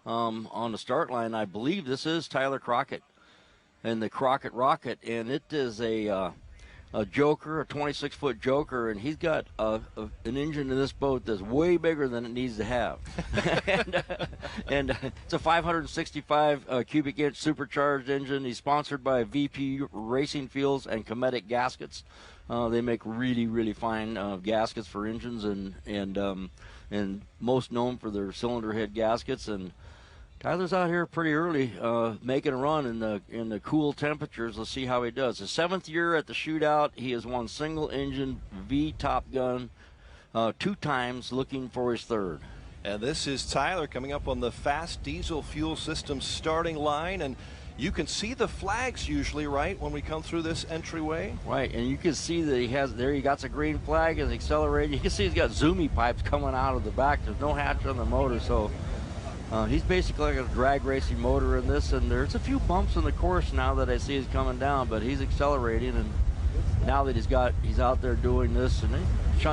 on the start line. I believe this is Tyler Crockett and the Crockett Rocket, and it is a Joker, a 26-foot Joker, and he's got an engine in this boat that's way bigger than it needs to have. and it's a 565 cubic inch supercharged engine. He's sponsored by VP Racing Fuels and Cometic Gaskets. They make really, really fine gaskets for engines, and most known for their cylinder head gaskets. And Tyler's out here pretty early, making a run in the cool temperatures. Let's see how he does. His 7th year at the Shootout. He has won single engine V Top Gun 2 times, looking for his 3rd. And this is Tyler coming up on the fast diesel fuel system starting line, and you can see the flags usually, right, when we come through this entryway? Right, and you can see that he got a green flag and accelerating. You can see he's got zoomy pipes coming out of the back. There's no hatch on the motor, so he's basically like a drag racing motor in this, and there's a few bumps in the course now that I see he's coming down, but he's accelerating, and now that he's out there doing this, and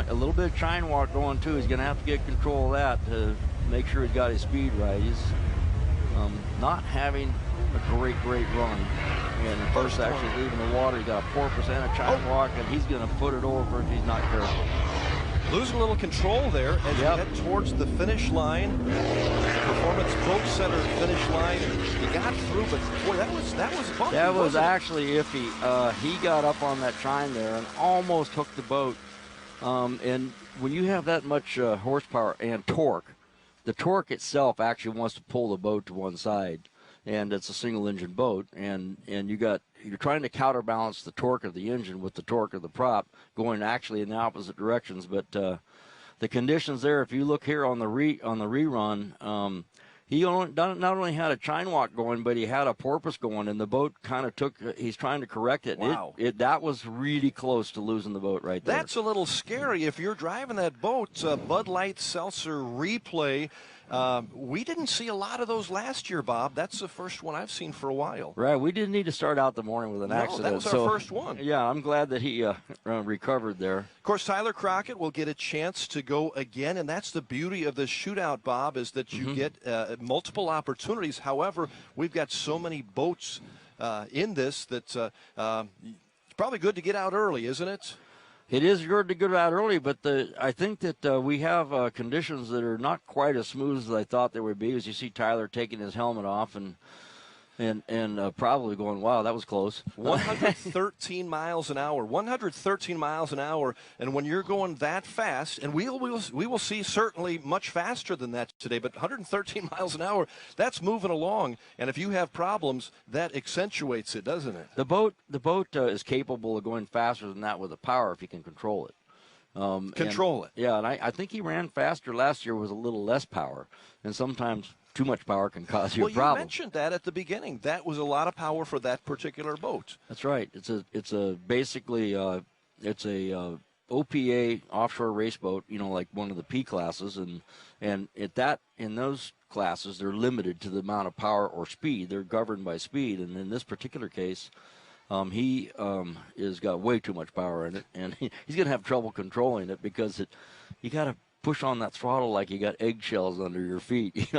a little bit of chine walk going too. He's going to have to get control of that to make sure he's got his speed right. He's not having a great run. And first actually leaving the water, he got a 4% of chine walk, and he's going to put it over if he's not careful. Losing a little control there as you head towards the finish line. The Performance Boat Center finish line. He got through, but boy, that was bumpy. That was actually iffy. He got up on that chine there and almost hooked the boat. And when you have that much horsepower and torque, the torque itself actually wants to pull the boat to one side. And it's a single engine boat, and you're trying to counterbalance the torque of the engine with the torque of the prop, going actually in the opposite directions. But the conditions there, if you look here on the rerun, he not only had a chine walk going, but he had a porpoise going, and the boat kind of he's trying to correct it. Wow. That was really close to losing the boat right there. That's a little scary if you're driving that boat. Bud Light Seltzer replay. We didn't see a lot of those last year, Bob. That's the first one I've seen for a while. Right. We didn't need to start out the morning with an accident. That was our first one. Yeah, I'm glad that he recovered there. Of course, Tyler Crockett will get a chance to go again, and that's the beauty of the Shootout, Bob, is that you get multiple opportunities. However, we've got so many boats in this that it's probably good to get out early, isn't it? It is good to get out early, but I think that we have conditions that are not quite as smooth as I thought they would be. As you see Tyler taking his helmet off and probably going, wow, that was close. 113 miles an hour. 113 miles an hour, and when you're going that fast, and we will see certainly much faster than that today, but 113 miles an hour, that's moving along, and if you have problems, that accentuates it, doesn't it? The boat is capable of going faster than that with the power if you can control it. Yeah, and I think he ran faster last year with a little less power, and sometimes too much power can cause you a problem. Well, you mentioned that at the beginning. That was a lot of power for that particular boat. That's right. It's basically a OPA offshore race boat, like one of the P classes, and in those classes they're limited to the amount of power or speed. They're governed by speed, and in this particular case, he has got way too much power in it, and he's going to have trouble controlling it because you got to push on that throttle like you got eggshells under your feet,